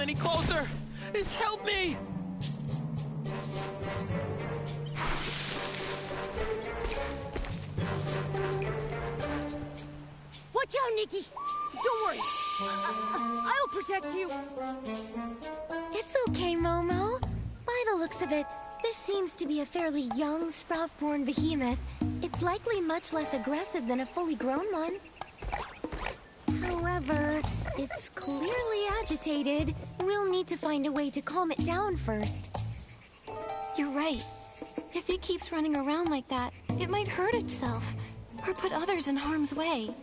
come any closer! Help me! Watch out, Nikki! Don't worry. I'll protect you. It's okay, Momo. By the looks of it, this seems to be a fairly young, sprout-born behemoth. It's likely much less aggressive than a fully grown one. However, it's clearly agitated. We'll need to find a way to calm it down first. You're right. If it keeps running around like that, it might hurt itself, or put others in harm's way.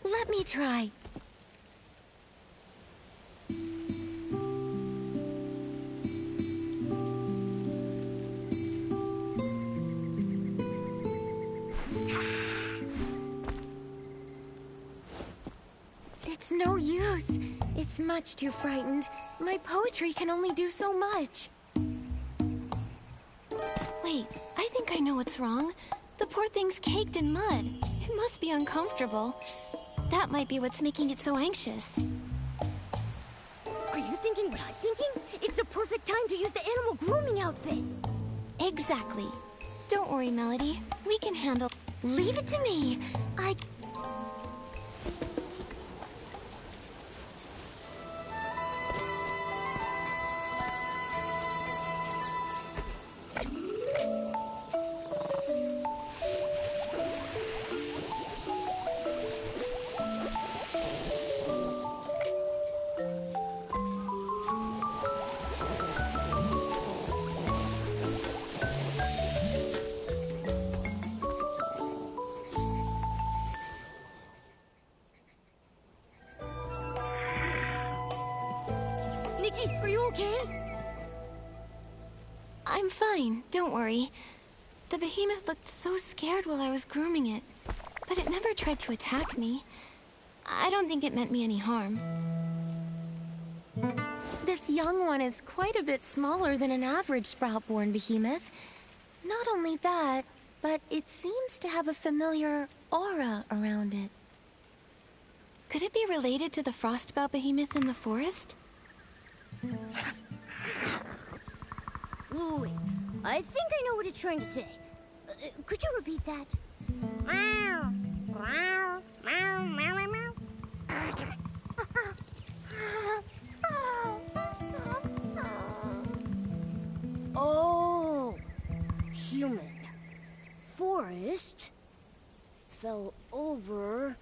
Let me try. It's no use. It's much too frightened. My poetry can only do so much. Wait, I think I know what's wrong. The poor thing's caked in mud. It must be uncomfortable. That might be what's making it so anxious. Are you thinking what I'm thinking? It's the perfect time to use the animal grooming outfit. Exactly. Don't worry, Melody. We can handle... Leave it to me. Nikki, are you okay? I'm fine, don't worry. The behemoth looked so scared while I was grooming it, but it never tried to attack me. I don't think it meant me any harm. This young one is quite a bit smaller than an average sprout-born behemoth. Not only that, but it seems to have a familiar aura around it. Could it be related to the frostbow behemoth in the forest? Wait, I think I know what it's trying to say. Could you repeat that? Meow, meow, meow, meow, meow. Oh, human. Forest fell over.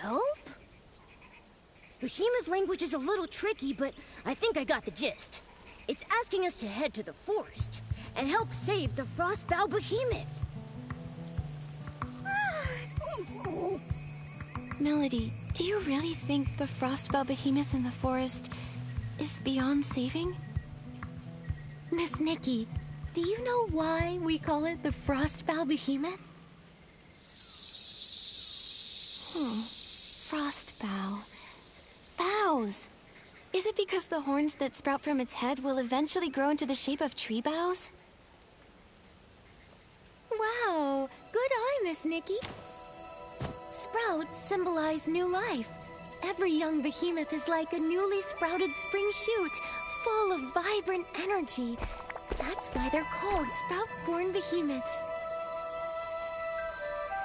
Help? Behemoth language is a little tricky, but I think I got the gist. It's asking us to head to the forest and help save the frostbow behemoth. Melody, do you really think the frostbow behemoth in the forest is beyond saving? Miss Nikki, do you know why we call it the frostbow behemoth? Frostbow. Boughs! Is it because the horns that sprout from its head will eventually grow into the shape of tree boughs? Wow! Good eye, Miss Nikki. Sprouts symbolize new life. Every young behemoth is like a newly sprouted spring shoot, full of vibrant energy. That's why they're called sprout-born behemoths.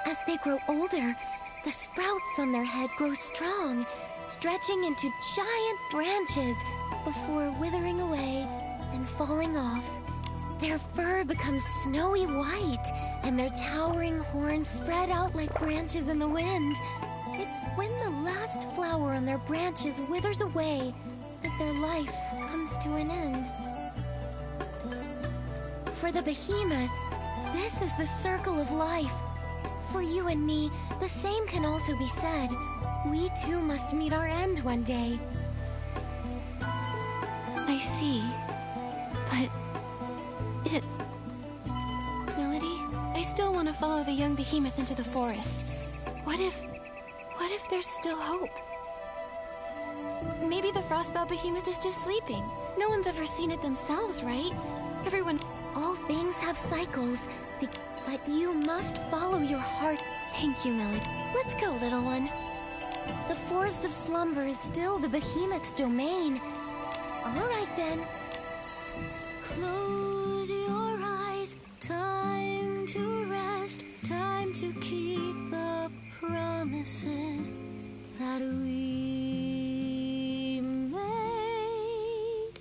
As they grow older, the sprouts on their head grow strong, stretching into giant branches before withering away and falling off. Their fur becomes snowy white, and their towering horns spread out like branches in the wind. It's when the last flower on their branches withers away that their life comes to an end. For the behemoth, this is the circle of life. For you and me, the same can also be said. We too must meet our end one day. I see. But... Melody, I still want to follow the young behemoth into the forest. What if there's still hope? Maybe the frostbow behemoth is just sleeping. No one's ever seen it themselves, right? Everyone... All things have cycles, but you must follow your heart. Thank you, Melody. Let's go, little one. The Forest of Slumber is still the behemoth's domain. All right, then. Close your eyes. Time to rest. Time to keep the promises that we made.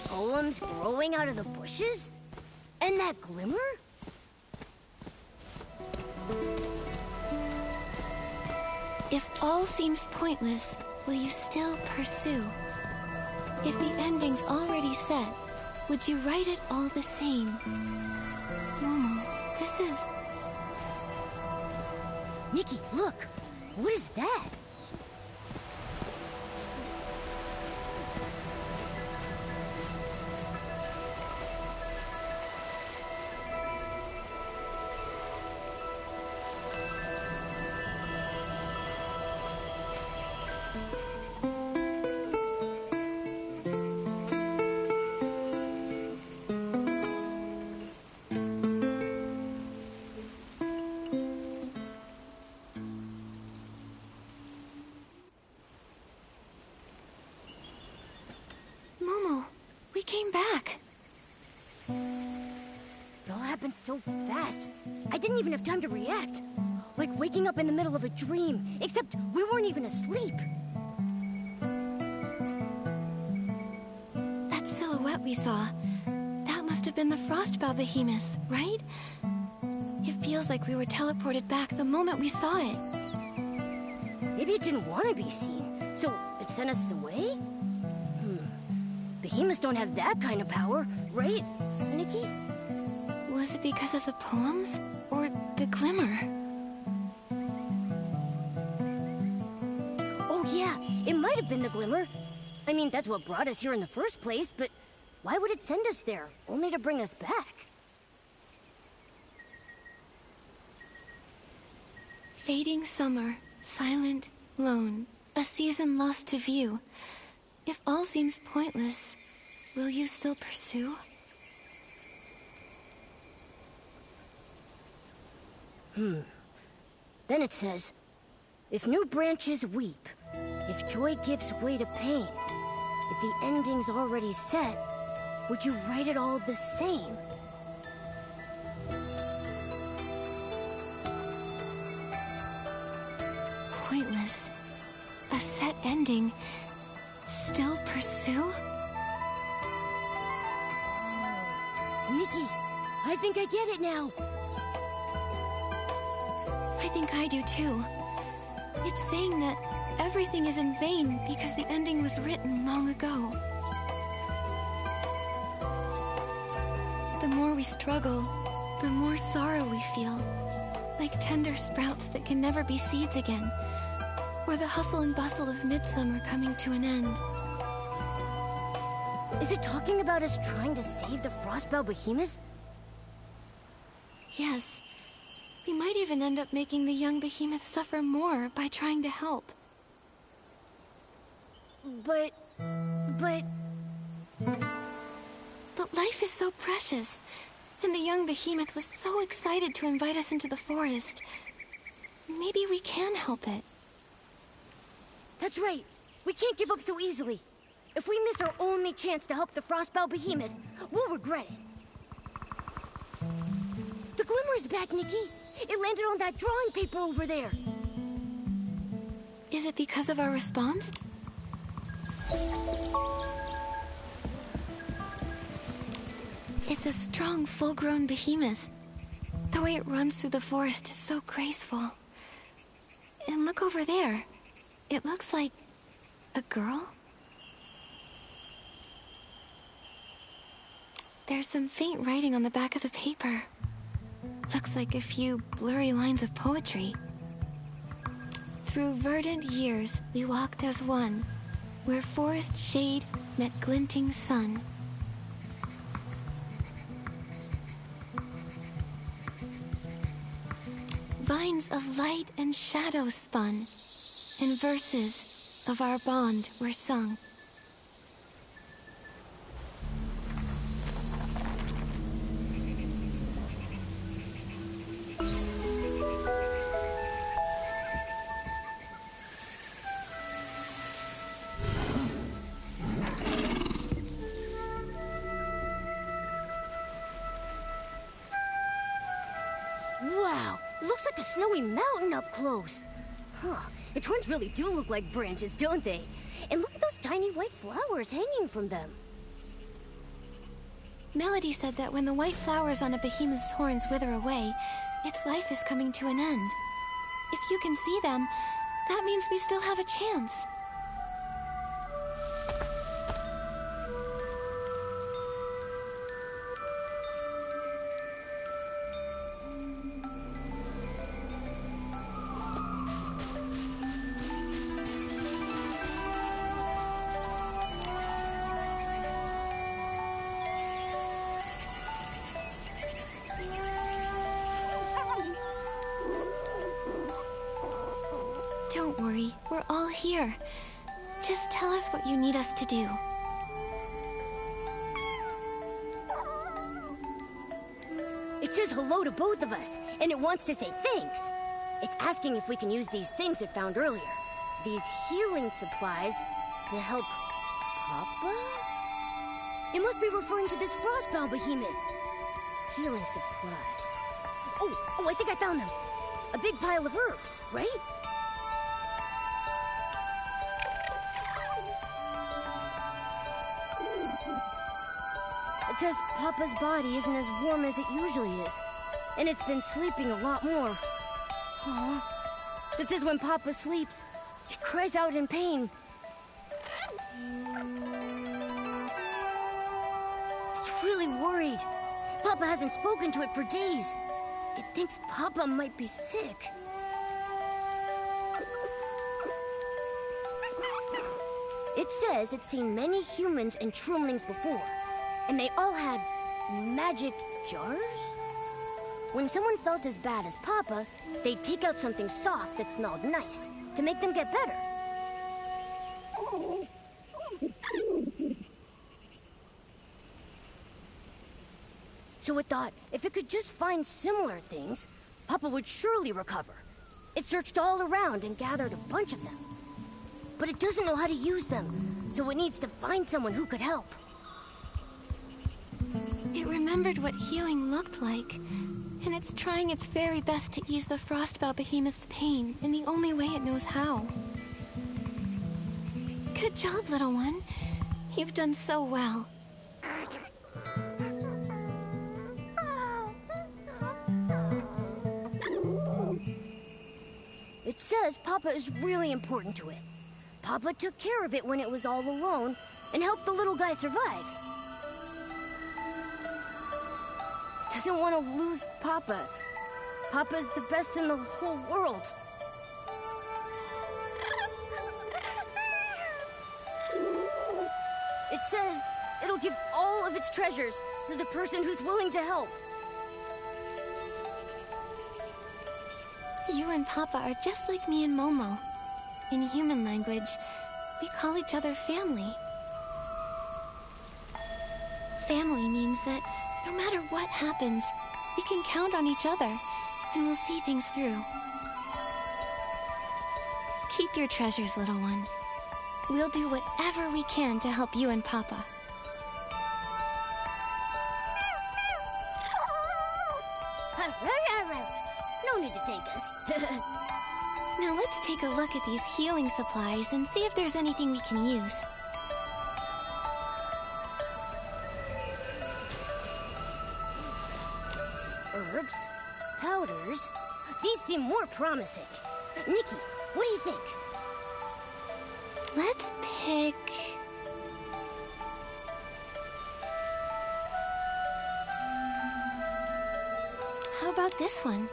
Poems growing out of the bushes? And that glimmer? If all seems pointless, will you still pursue? If the ending's already set, would you write it all the same? Momo, this is... Nikki, look! What is that? Momo, we came back. It all happened so fast. I didn't even have time to react. Like waking up in the middle of a dream, except we weren't even asleep. That silhouette we saw, that must have been the Frostbow behemoth, right? It feels like we were teleported back the moment we saw it. Maybe it didn't want to be seen, so it sent us away? Behemoths don't have that kind of power, right, Nikki? Was it because of the poems? Or the glimmer? Oh yeah, it might have been the glimmer. I mean, that's what brought us here in the first place, but why would it send us there, only to bring us back? Fading summer, silent, lone, a season lost to view. If all seems pointless, will you still pursue? Then it says, if new branches weep, if joy gives way to pain, if the ending's already set, would you write it all the same? Pointless. A set ending. Still pursue? Nikki, I think I get it now. I think I do too. It's saying that everything is in vain because the ending was written long ago. The more we struggle, the more sorrow we feel. Like tender sprouts that can never be seeds again. Or the hustle and bustle of midsummer coming to an end. Is it talking about us trying to save the Frostbow behemoth? Yes. We might even end up making the young behemoth suffer more by trying to help. But... But life is so precious. And the young behemoth was so excited to invite us into the forest. Maybe we can help it. That's right. We can't give up so easily. If we miss our only chance to help the Frostbow behemoth, we'll regret it. The glimmer's back, Nikki. It landed on that drawing paper over there. Is it because of our response? It's a strong, full-grown behemoth. The way it runs through the forest is so graceful. And look over there. It looks like a girl? There's some faint writing on the back of the paper. Looks like a few blurry lines of poetry. Through verdant years, we walked as one, where forest shade met glinting sun. Vines of light and shadow spun, and verses of our bond were sung. Wow, looks like a snowy mountain up close. Huh, its horns really do look like branches, don't they? And look at those tiny white flowers hanging from them. Melody said that when the white flowers on a behemoth's horns wither away, its life is coming to an end. If you can see them, that means we still have a chance. Don't worry, we're all here. Just tell us what you need us to do. It says hello to both of us, and it wants to say thanks. It's asking if we can use these things it found earlier. These healing supplies to help Papa? It must be referring to this frostbound behemoth. Healing supplies. Oh, I think I found them. A big pile of herbs, right? It says Papa's body isn't as warm as it usually is, and it's been sleeping a lot more. Aww. It says when Papa sleeps, he cries out in pain. It's really worried. Papa hasn't spoken to it for days. It thinks Papa might be sick. It says it's seen many humans and trumlings before, and they all had magic jars? When someone felt as bad as Papa, they'd take out something soft that smelled nice to make them get better. So it thought if it could just find similar things, Papa would surely recover. It searched all around and gathered a bunch of them. But it doesn't know how to use them, so it needs to find someone who could help. It remembered what healing looked like, and it's trying its very best to ease the Frostbow Behemoth's pain in the only way it knows how. Good job, little one. You've done so well. It says Papa is really important to it. Papa took care of it when it was all alone and helped the little guy survive. It doesn't want to lose Papa. Papa's the best in the whole world. It says it'll give all of its treasures to the person who's willing to help. You and Papa are just like me and Momo. In human language, we call each other family. Family means that no matter what happens, we can count on each other, and we'll see things through. Keep your treasures, little one. We'll do whatever we can to help you and Papa. No need to thank us. Now let's take a look at these healing supplies and see if there's anything we can use. Herbs, powders. These seem more promising. Nikki, what do you think? Let's pick... How about this one?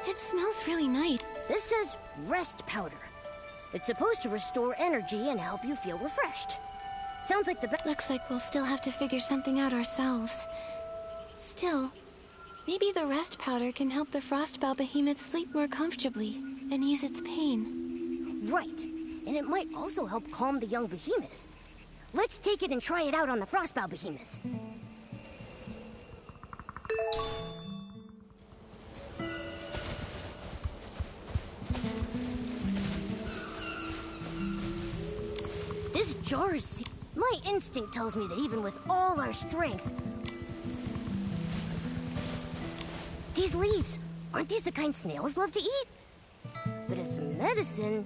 It smells really nice. This says rest powder. It's supposed to restore energy and help you feel refreshed. Sounds like the best. Looks like we'll still have to figure something out ourselves. Still, maybe the rest powder can help the Frostbow Behemoth sleep more comfortably and ease its pain. Right. and it might also help calm the young behemoth. Let's take it and try it out on the Frostbow behemoth. This jar is... My instinct tells me that even with all our strength... These leaves, aren't these the kind snails love to eat? But as medicine...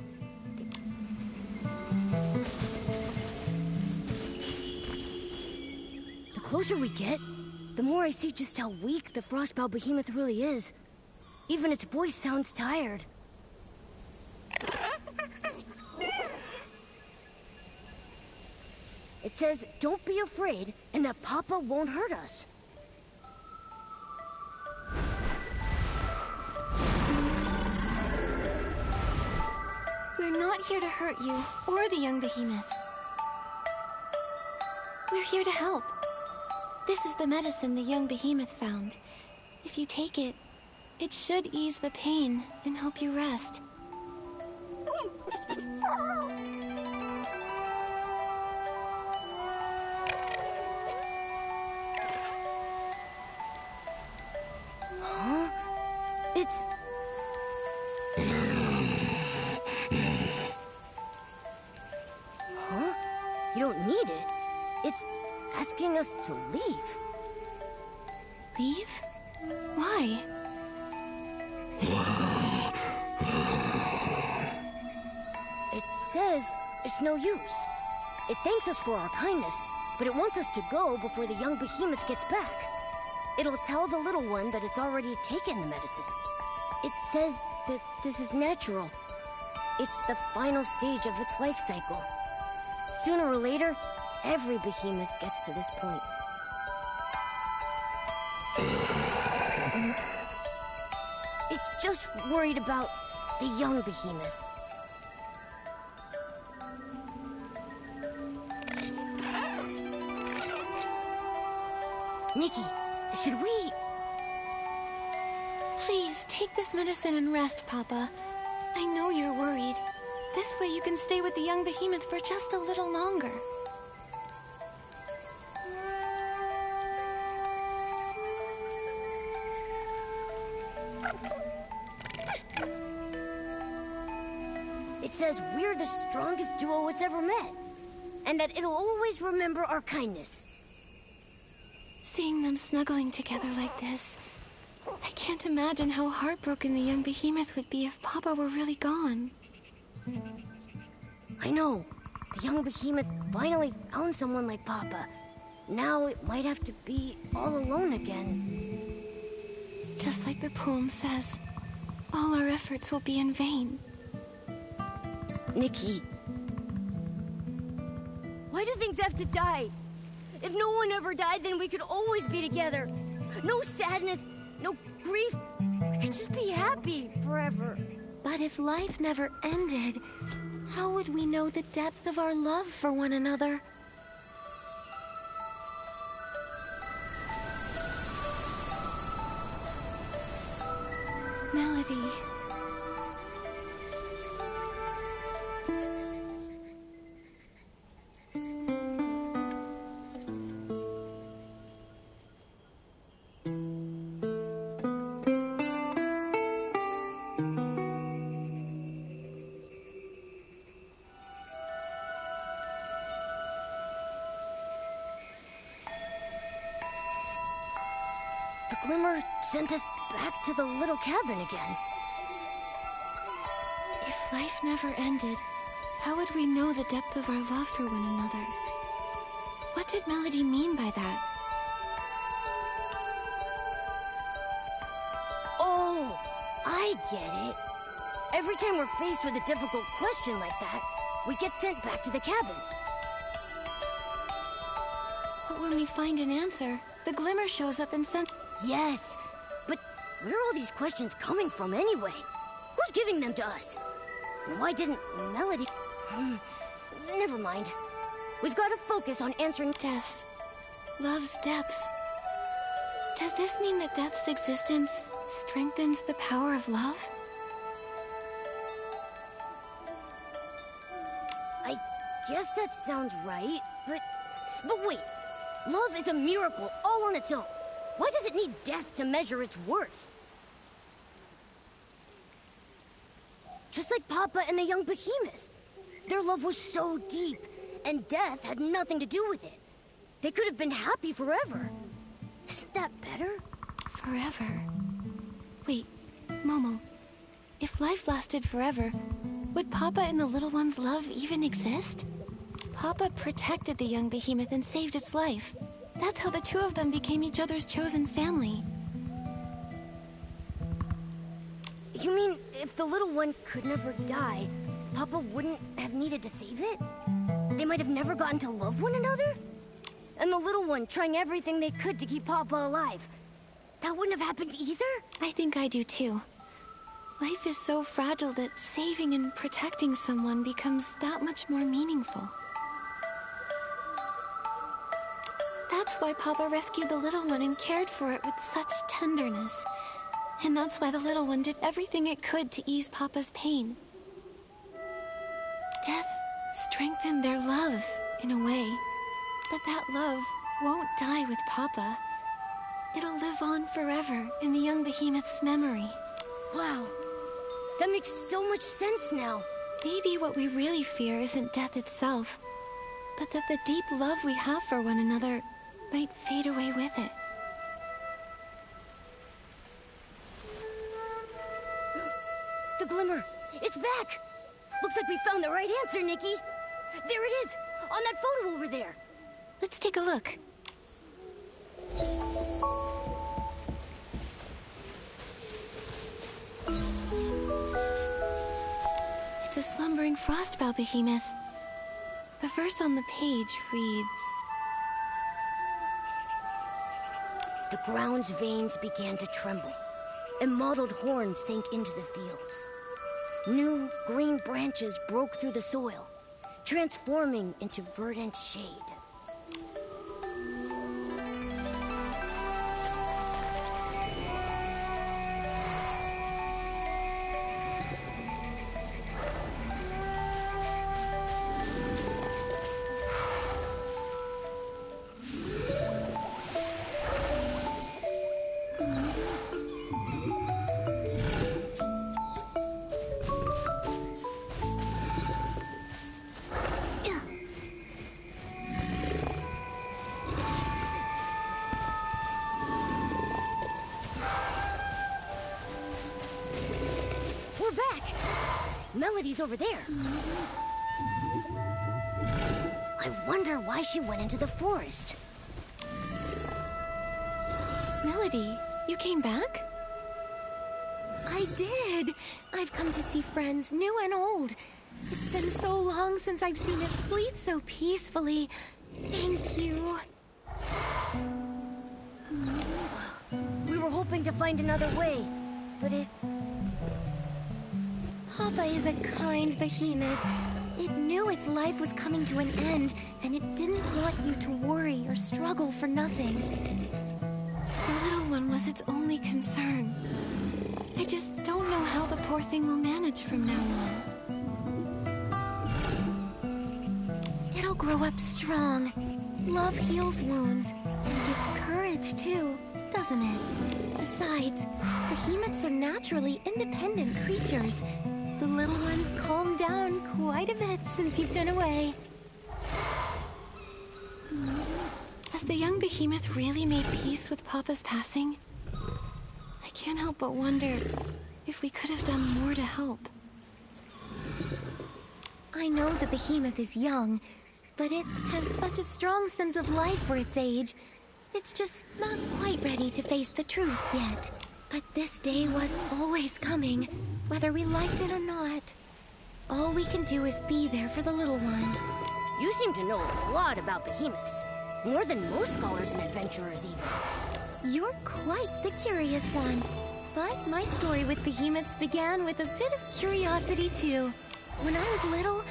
The closer we get, the more I see just how weak the Frostbow behemoth really is. Even its voice sounds tired. It says, don't be afraid, and that Papa won't hurt us. We're not here to hurt you, or the young behemoth. We're here to help. This is the medicine the young behemoth found. If you take it, it should ease the pain and help you rest. Huh? It's... Huh? You don't need it. It's asking us to leave. Leave? Why? It says it's no use. It thanks us for our kindness, but it wants us to go before the young behemoth gets back. It'll tell the little one that it's already taken the medicine. It says that this is natural. It's the final stage of its life cycle. Sooner or later, every behemoth gets to this point. It's just worried about the young behemoth. Nikki, should we... Please, take this medicine and rest, Papa. I know you're worried. This way you can stay with the young behemoth for just a little longer. It says we're the strongest duo it's ever met, and that it'll always remember our kindness. Seeing them snuggling together like this, I can't imagine how heartbroken the young behemoth would be if Papa were really gone. I know. The young behemoth finally found someone like Papa. Now it might have to be all alone again. Just like the poem says, all our efforts will be in vain. Nikki. Why do things have to die? If no one ever died, then we could always be together. No sadness, no grief. We could just be happy forever. But if life never ended, how would we know the depth of our love for one another? Melody. The glimmer sent us back to the little cabin again. If life never ended, how would we know the depth of our love for one another? What did Melody mean by that? Oh, I get it. Every time we're faced with a difficult question like that, we get sent back to the cabin. But when we find an answer, the glimmer shows up and sends... Yes, but where are all these questions coming from anyway? Who's giving them to us? And why didn't Melody... Never mind. We've got to focus on answering... Death. Love's depth. Does this mean that death's existence strengthens the power of love? I guess that sounds right, but wait. Love is a miracle all on its own. Why does it need death to measure its worth? Just like Papa and the young behemoth. Their love was so deep, and death had nothing to do with it. They could have been happy forever. Isn't that better? Forever? Wait, Momo. If life lasted forever, would Papa and the little one's love even exist? Papa protected the young behemoth and saved its life. That's how the two of them became each other's chosen family. You mean if the little one could never die, Papa wouldn't have needed to save it? They might have never gotten to love one another? And the little one trying everything they could to keep Papa alive. That wouldn't have happened either? I think I do too. Life is so fragile that saving and protecting someone becomes that much more meaningful. That's why Papa rescued the little one and cared for it with such tenderness. And that's why the little one did everything it could to ease Papa's pain. Death strengthened their love, in a way. But that love won't die with Papa. It'll live on forever in the young behemoth's memory. Wow. That makes so much sense now. Maybe what we really fear isn't death itself, but that the deep love we have for one another might fade away with it. The glimmer! It's back! Looks like we found the right answer, Nikki! There it is! On that photo over there! Let's take a look. It's a slumbering frostbow behemoth. The verse on the page reads... The ground's veins began to tremble, and mottled horns sank into the fields. New, green branches broke through the soil, transforming into verdant shade. Melody's over there. I wonder why she went into the forest. Melody, you came back? I did. I've come to see friends, new and old. It's been so long since I've seen it sleep so peacefully. Thank you. We were hoping to find another way, but it... Papa is a kind behemoth. It knew its life was coming to an end, and it didn't want you to worry or struggle for nothing. The little one was its only concern. I just don't know how the poor thing will manage from now on. It'll grow up strong. Love heals wounds, and gives courage too, doesn't it? Besides, behemoths are naturally independent creatures. The little one's calmed down quite a bit since you've been away. Has the young behemoth really made peace with Papa's passing? I can't help but wonder if we could have done more to help. I know the behemoth is young, but it has such a strong sense of life for its age. It's just not quite ready to face the truth yet. But this day was always coming, whether we liked it or not. All we can do is be there for the little one. You seem to know a lot about behemoths. More than most scholars and adventurers, even. You're quite the curious one. But my story with behemoths began with a bit of curiosity, too. When I was little,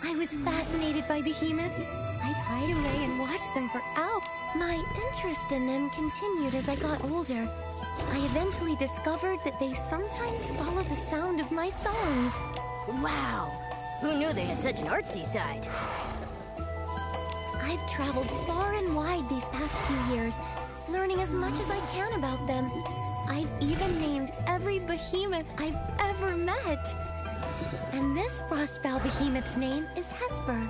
I was fascinated by behemoths. I'd hide away and watch them for hours. My interest in them continued as I got older. I eventually discovered that they sometimes follow the sound of my songs. Wow! Who knew they had such an artsy side? I've traveled far and wide these past few years, learning as much as I can about them. I've even named every behemoth I've ever met. And this Frostbow behemoth's name is Hesper.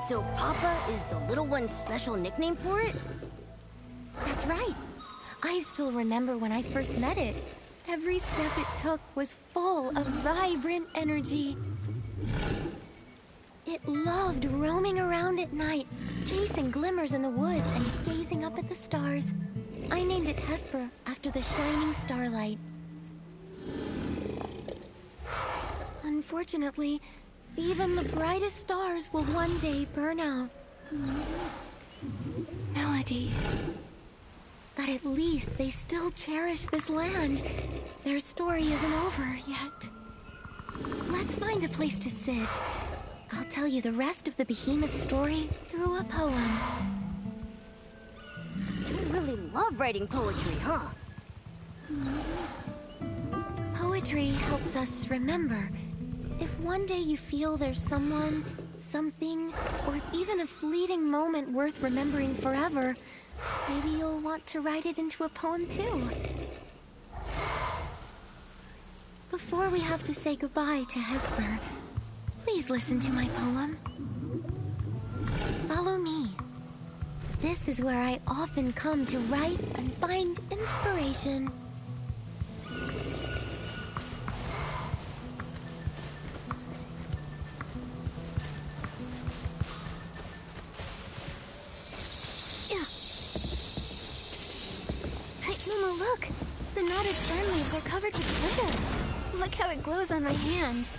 So Papa is the little one's special nickname for it? That's right. I still remember when I first met it. Every step it took was full of vibrant energy. It loved roaming around at night, chasing glimmers in the woods and gazing up at the stars. I named it Hesper after the shining starlight. Unfortunately, even the brightest stars will one day burn out. Melody. But at least they still cherish this land. Their story isn't over yet. Let's find a place to sit. I'll tell you the rest of the behemoth's story through a poem. You really love writing poetry, huh? Poetry helps us remember. If one day you feel there's someone, something, or even a fleeting moment worth remembering forever, maybe you'll want to write it into a poem too. Before we have to say goodbye to Hesper, please listen to my poem. Follow me. This is where I often come to write and find inspiration. Momo, look! The knotted fern leaves are covered with glitter. Look how it glows on my hand.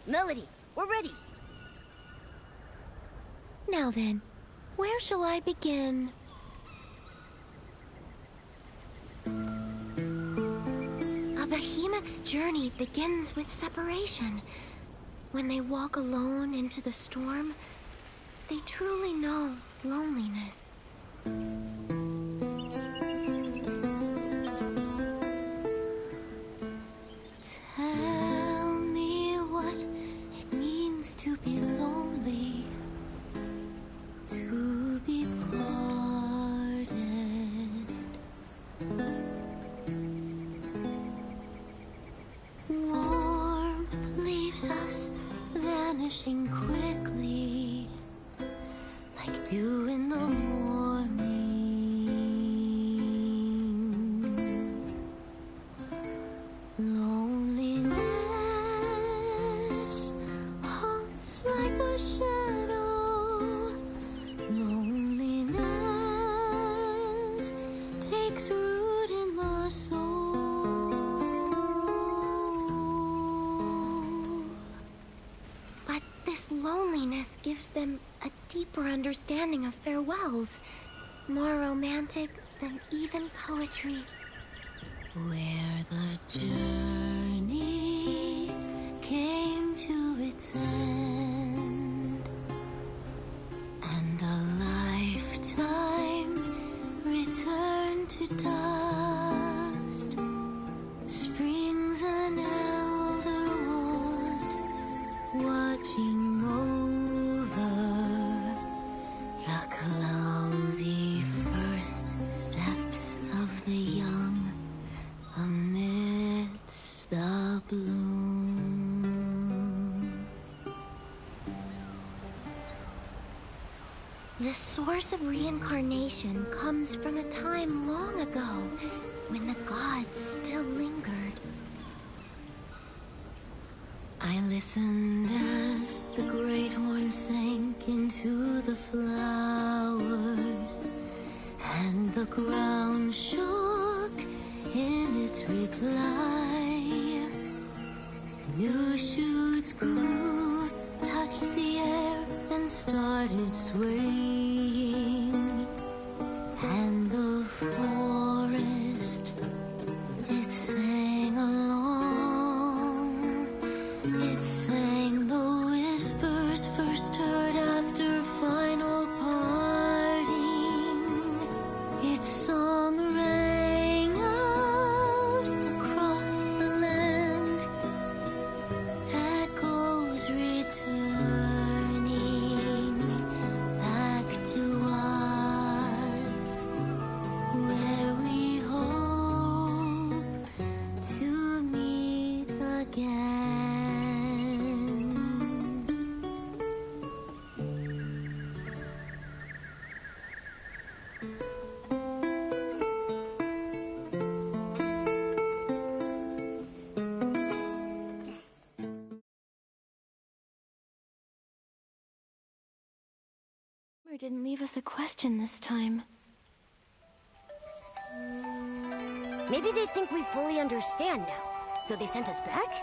Melody, we're ready. Now then, where shall I begin? A behemoth's journey begins with separation. When they walk alone into the storm, they truly know loneliness. Tell me what it means to be lonely, to be parted. Warmth leaves us vanishing quickly, like dew in the morning. But this loneliness gives them a deeper understanding of farewells, more romantic than even poetry. Where the journey came to its end, and a lifetime returned to dust, springs an elder wood, watching over the clumsy first steps of the young amidst the bloom. The source of reincarnation comes from a time long ago when the gods still lingered. I listened as the great horn sank into the flowers, and the ground shook in its reply. New shoots grew, touched the air, and started swaying. And the forest, it sang along. It sang the whispers first heard after final parting. Its song rang out across the land, echoes returning back to us, where we hope to meet again. Summer didn't leave us a question this time. Maybe they think we fully understand now, so they sent us back?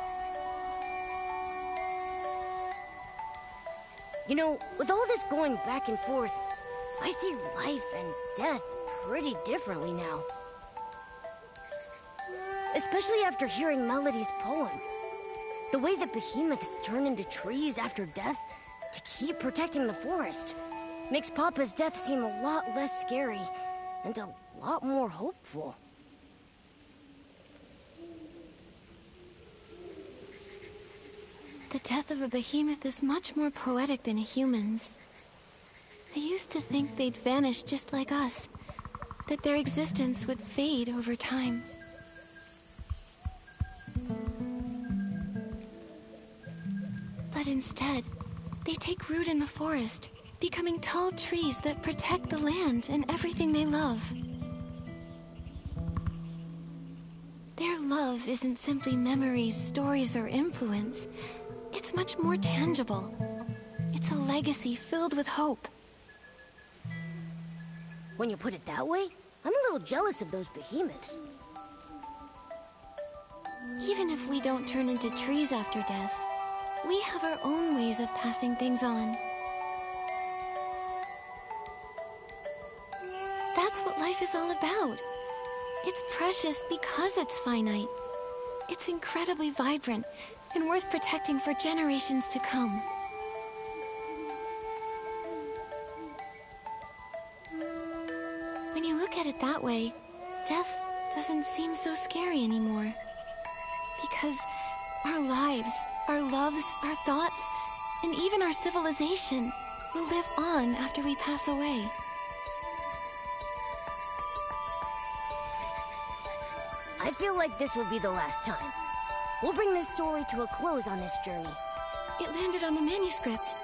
You know, with all this going back and forth, I see life and death pretty differently now. Especially after hearing Melody's poem. The way that behemoths turn into trees after death to keep protecting the forest makes Papa's death seem a lot less scary and a lot more hopeful. The death of a behemoth is much more poetic than a human's. I used to think they'd vanish just like us, that their existence would fade over time. But instead, they take root in the forest, becoming tall trees that protect the land and everything they love. Their love isn't simply memories, stories, or influence. It's much more tangible. It's a legacy filled with hope. When you put it that way, I'm a little jealous of those behemoths. Even if we don't turn into trees after death, we have our own ways of passing things on. That's what life is all about. It's precious because it's finite. It's incredibly vibrant and worth protecting for generations to come. When you look at it that way, death doesn't seem so scary anymore. Because our lives, our loves, our thoughts, and even our civilization will live on after we pass away. I feel like this will be the last time. We'll bring this story to a close on this journey. It landed on the manuscript.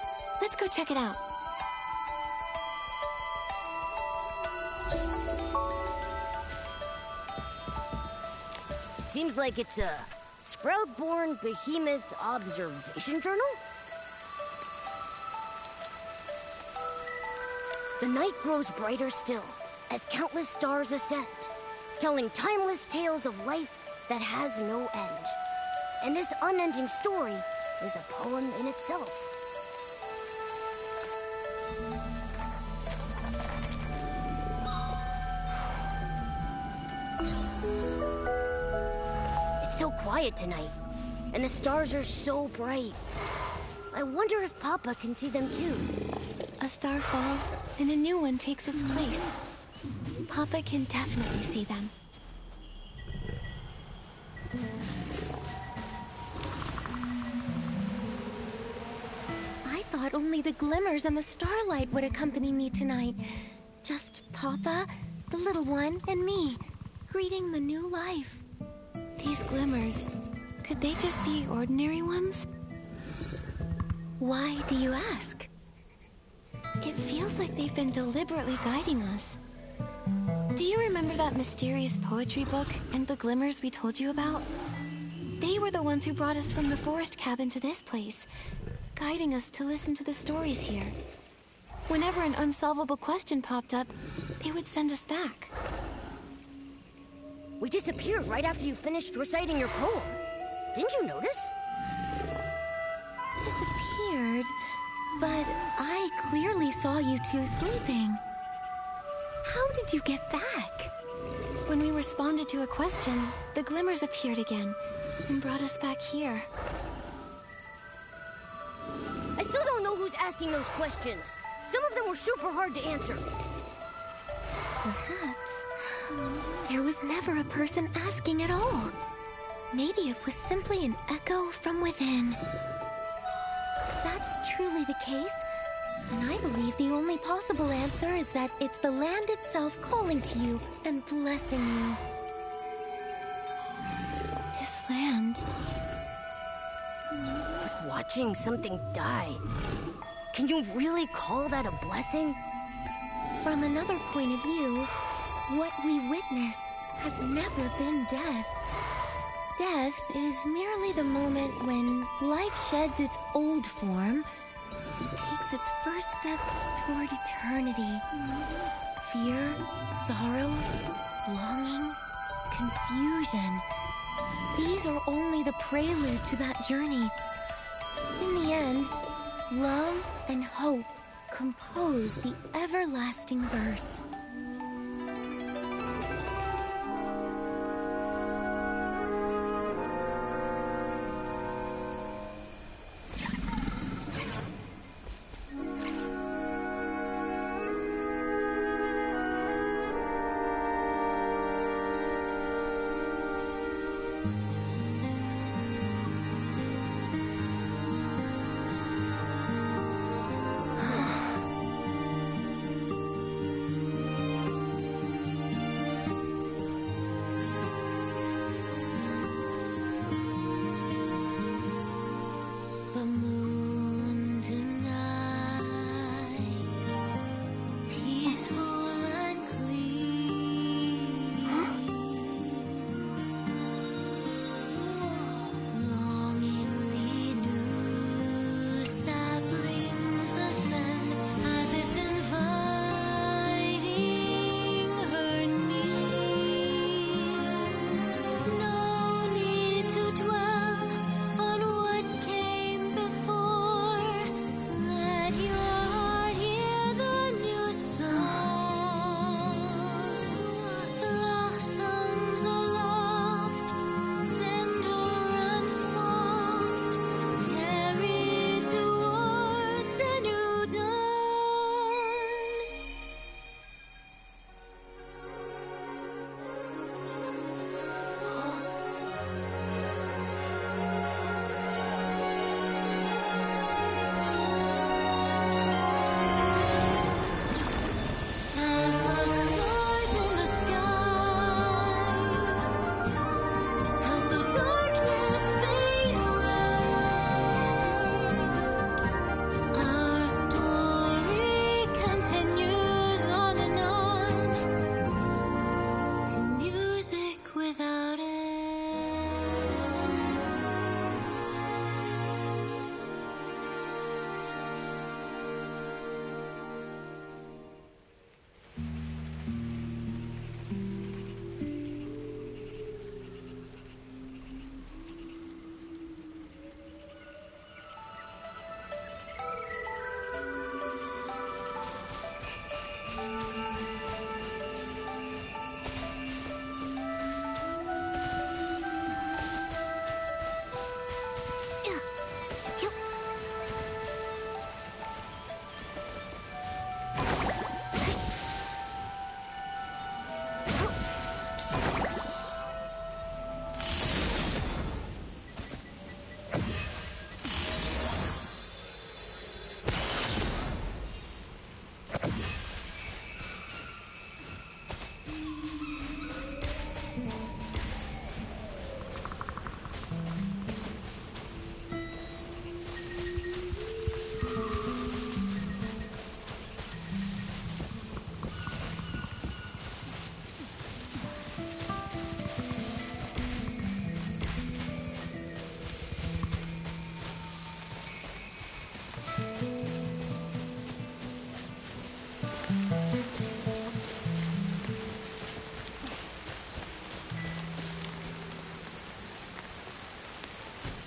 Let's go check it out. Seems like it's a Sprout-born Behemoth Observation Journal? The night grows brighter still, as countless stars ascend, telling timeless tales of life that has no end. And this unending story is a poem in itself. It's so quiet tonight, and the stars are so bright. I wonder if Papa can see them too. A star falls, and a new one takes its place. Papa can definitely see them. I thought only the glimmers and the starlight would accompany me tonight. Just Papa, the little one, and me, greeting the new life. These glimmers, could they just be ordinary ones? Why do you ask? It feels like they've been deliberately guiding us. Do you remember that mysterious poetry book and the glimmers we told you about? They were the ones who brought us from the forest cabin to this place, guiding us to listen to the stories here. Whenever an unsolvable question popped up, they would send us back. We disappeared right after you finished reciting your poem. Didn't you notice? Disappeared, but I clearly saw you two sleeping. How did you get back? When we responded to a question, the glimmers appeared again and brought us back here. I still don't know who's asking those questions. Some of them were super hard to answer. Perhaps there was never a person asking at all. Maybe it was simply an echo from within. If that's truly the case, then I believe the only possible answer is that it's the land itself calling to you and blessing you. This land... But watching something die, can you really call that a blessing? From another point of view, what we witness has never been death. Death is merely the moment when life sheds its old form and takes its first steps toward eternity. Fear, sorrow, longing, confusion. These are only the prelude to that journey. In the end, love and hope compose the everlasting verse. The moon tonight, peaceful and clear.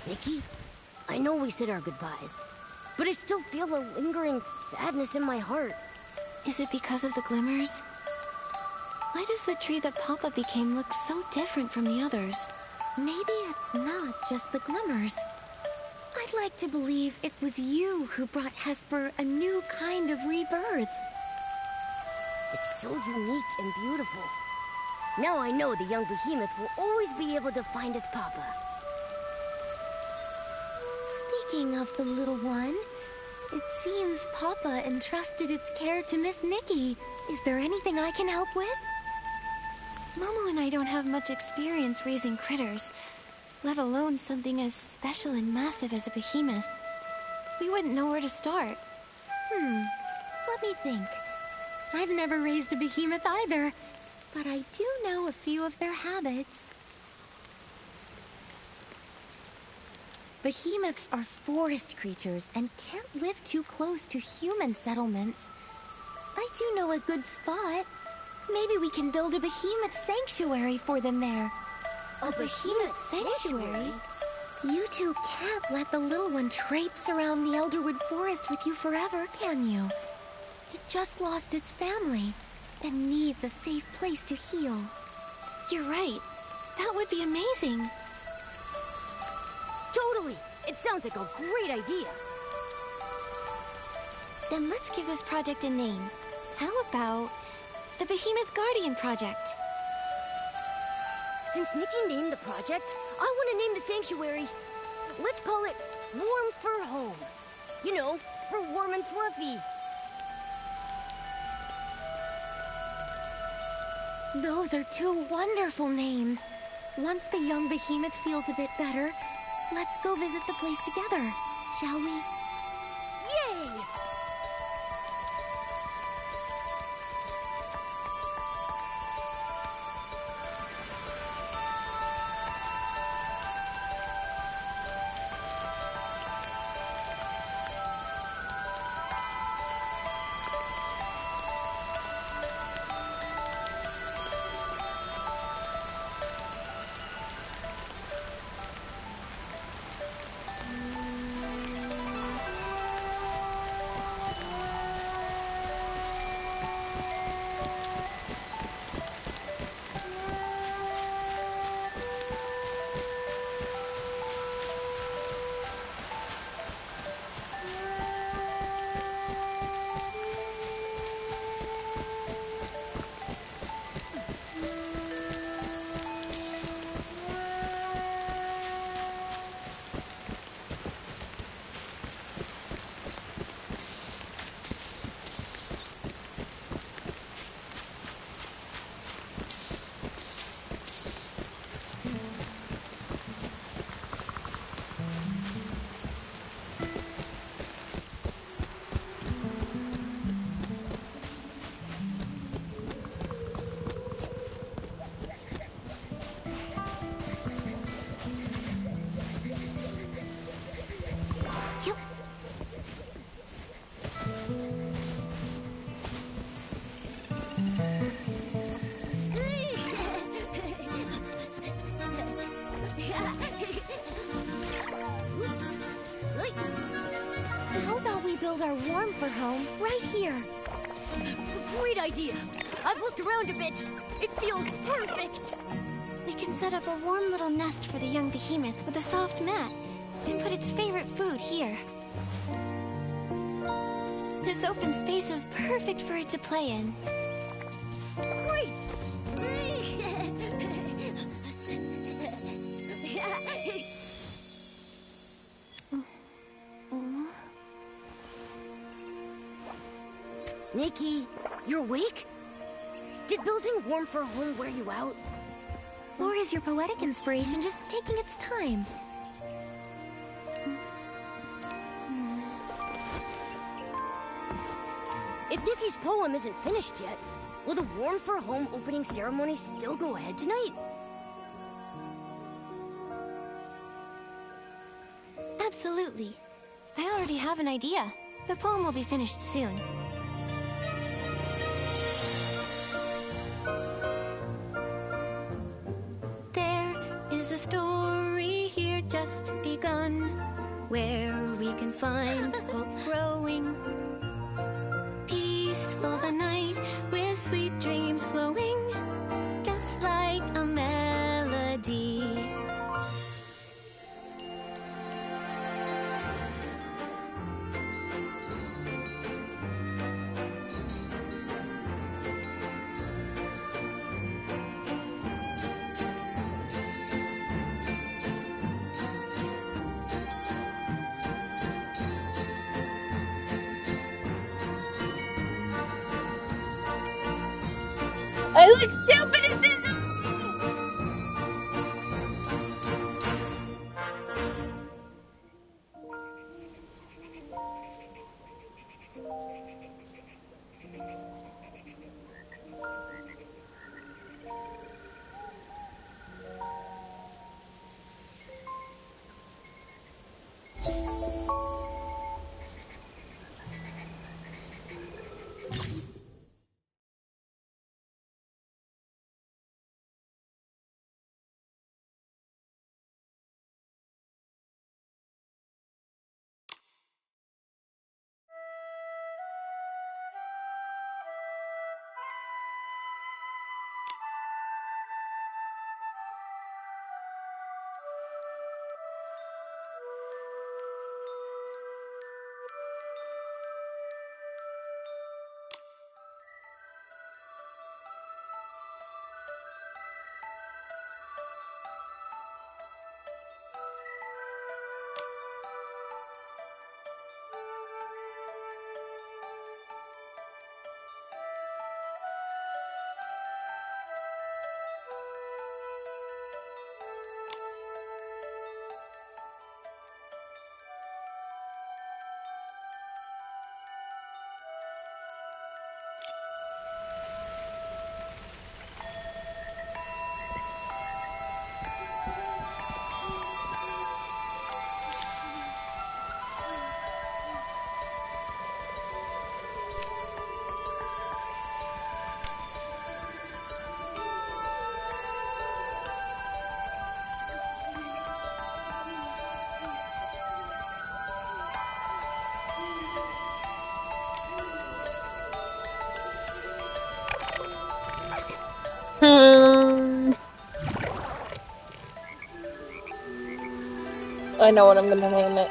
Nikki, I know we said our goodbyes, but I still feel a lingering sadness in my heart. Is it because of the glimmers? Why does the tree that Papa became look so different from the others? Maybe it's not just the glimmers. I'd like to believe it was you who brought Hesper a new kind of rebirth. It's so unique and beautiful. Now I know the young behemoth will always be able to find its Papa. Speaking of the little one, it seems Papa entrusted its care to Miss Nikki. Is there anything I can help with? Momo and I don't have much experience raising critters, let alone something as special and massive as a behemoth. We wouldn't know where to start. Let me think. I've never raised a behemoth either, but I do know a few of their habits. Behemoths are forest creatures and can't live too close to human settlements. I do know a good spot. Maybe we can build a behemoth sanctuary for them there. A behemoth sanctuary? You two can't let the little one traipse around the Elderwood Forest with you forever, can you? It just lost its family and needs a safe place to heal. You're right. That would be amazing. Totally! It sounds like a great idea. Then let's give this project a name. How about the Behemoth Guardian Project? Since Nikki named the project, I want to name the sanctuary. Let's call it Warm Fur Home. You know, for warm and fluffy. Those are two wonderful names. Once the young behemoth feels a bit better, let's go visit the place together, shall we? Yay! How about we build our warm fur home right here? Great idea! I've looked around a bit. It feels perfect! We can set up a warm little nest for the young behemoth with a soft mat, and put its favorite food here. This open space is perfect for it to play in. Great! Nikki, you're awake? Did building warm fur home wear you out? Or is your poetic inspiration just taking its time? If Nikki's poem isn't finished yet, will the warm fur home opening ceremony still go ahead tonight? Absolutely. I already have an idea. The poem will be finished soon. There is a story here just begun, where we can find hope growing. Peaceful the night with sweet dreams flowing, just like a melody. I look stupid in this. I know what I'm gonna name it.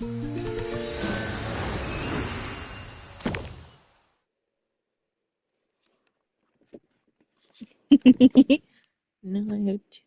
No, I have to.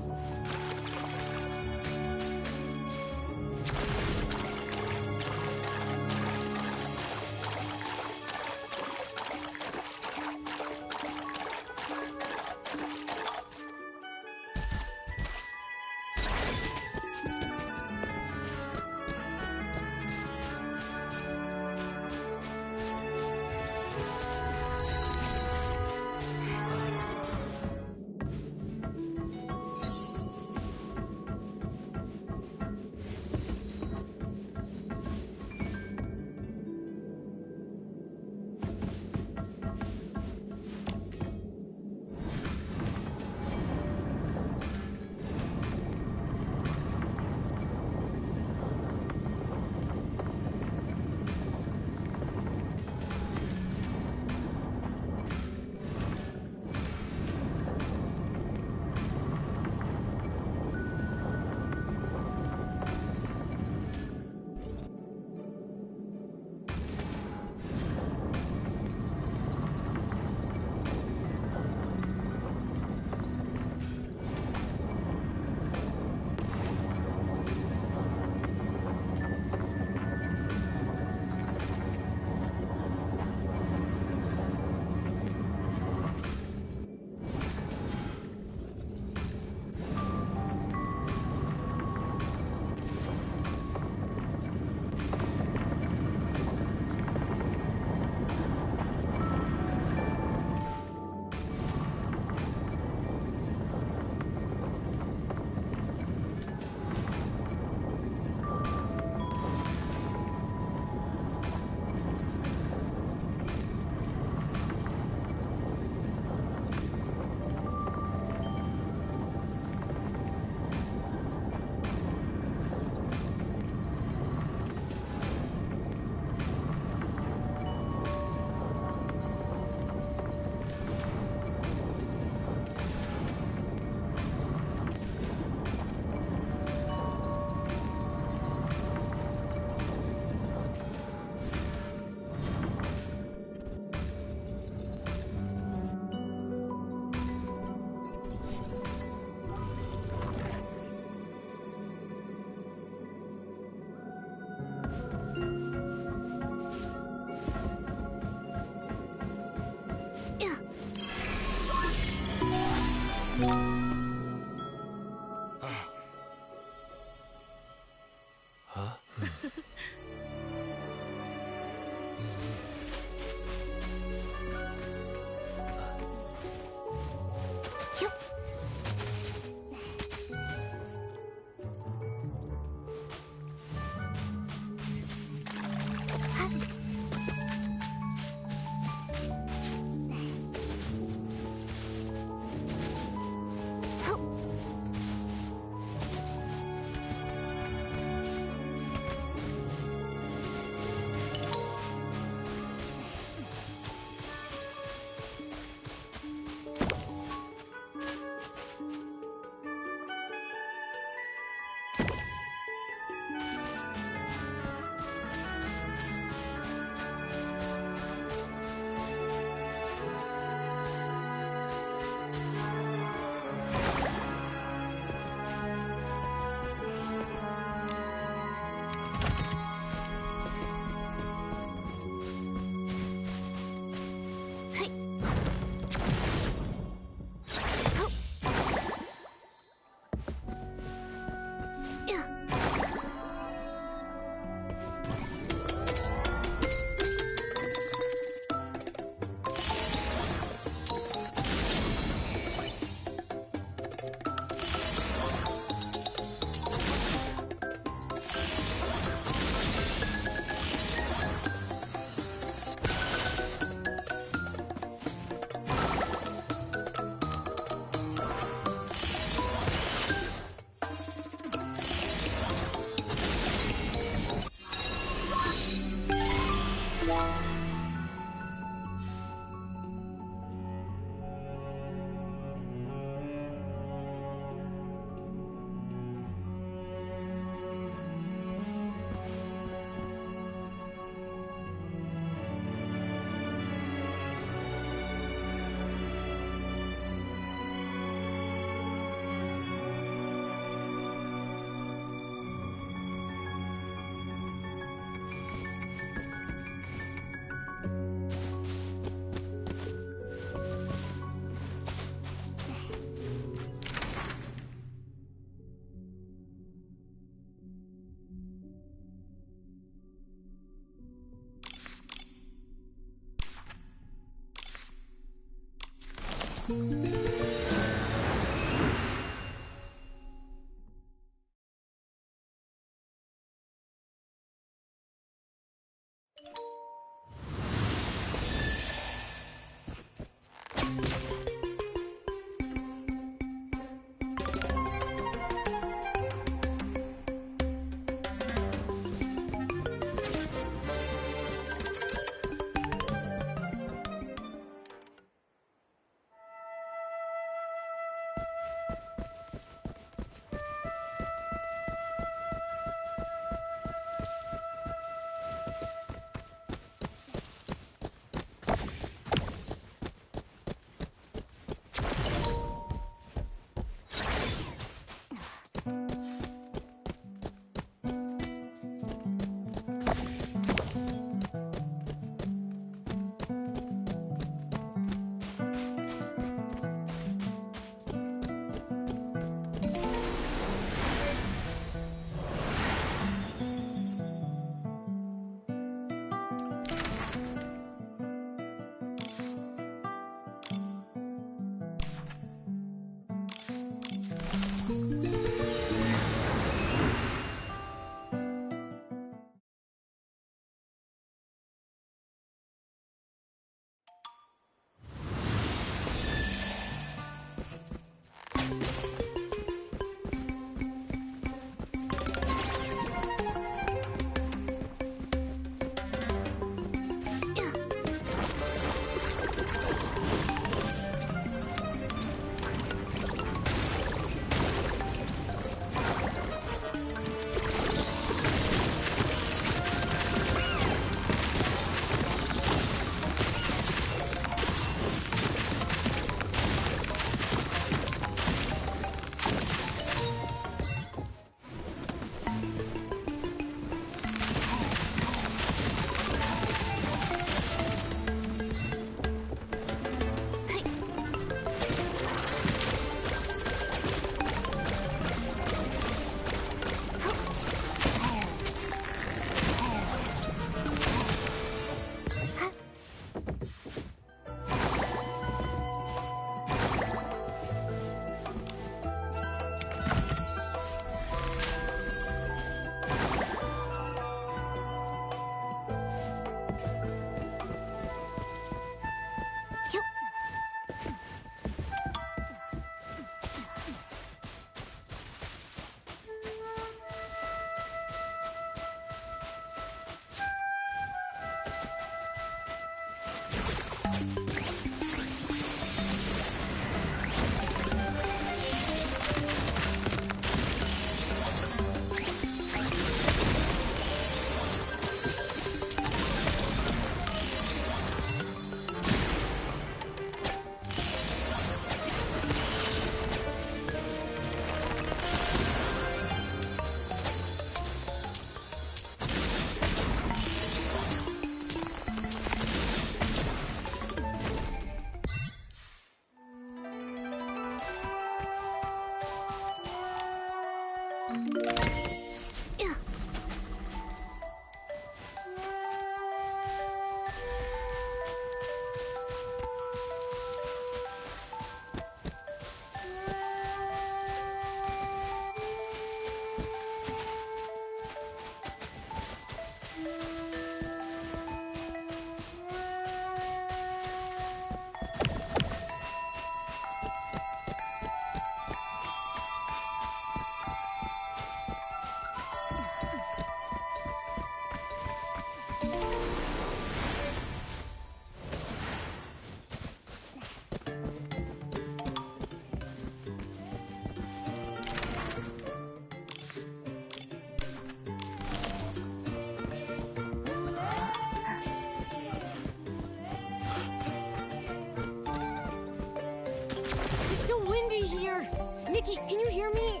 Nikki, can you hear me?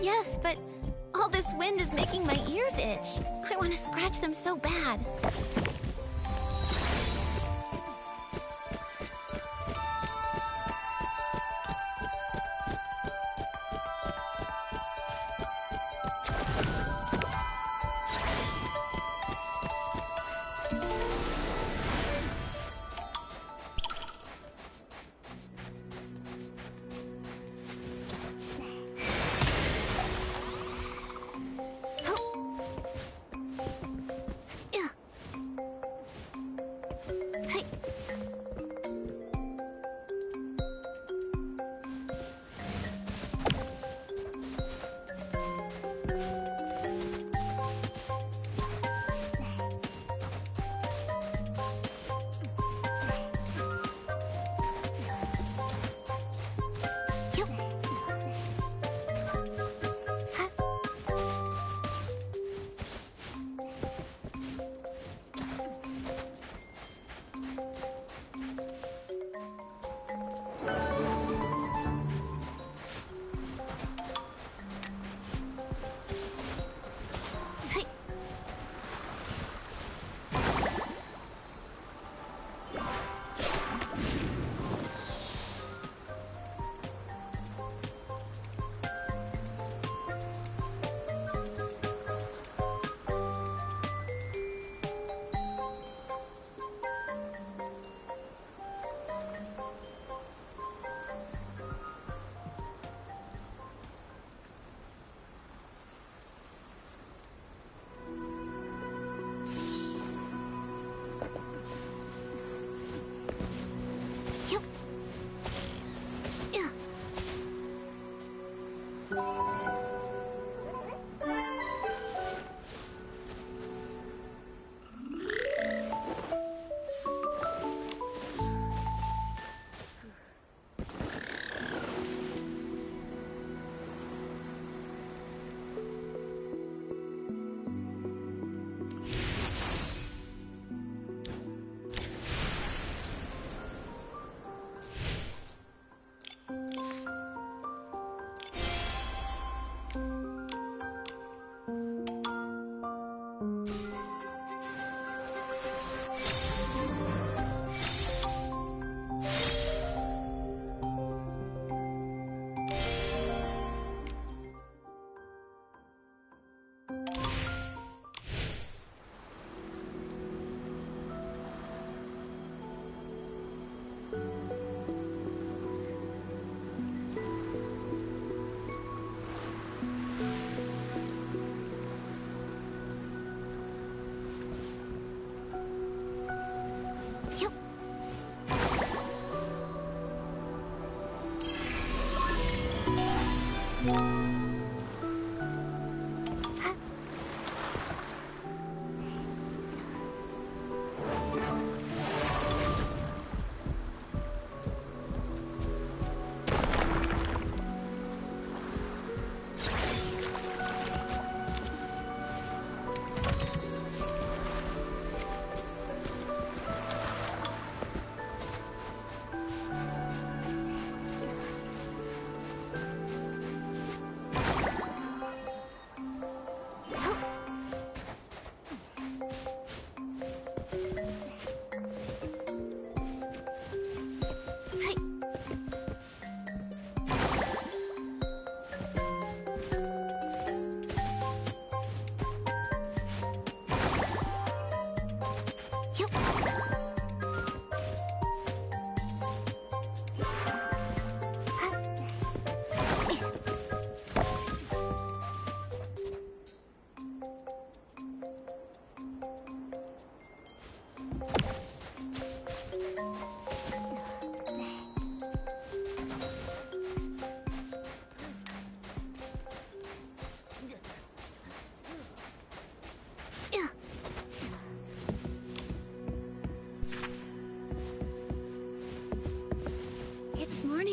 Yes, but all this wind is making my ears itch. I want to scratch them so bad.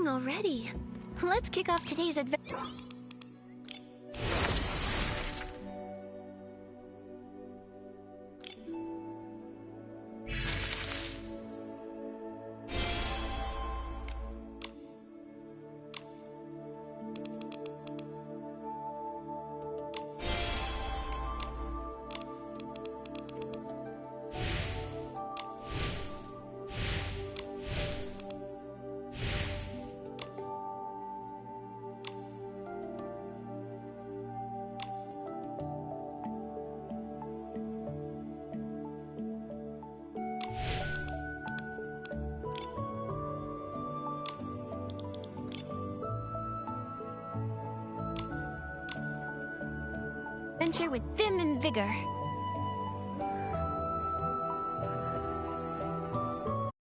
Already. Let's kick off today's adventure. Adventure with vim and vigor.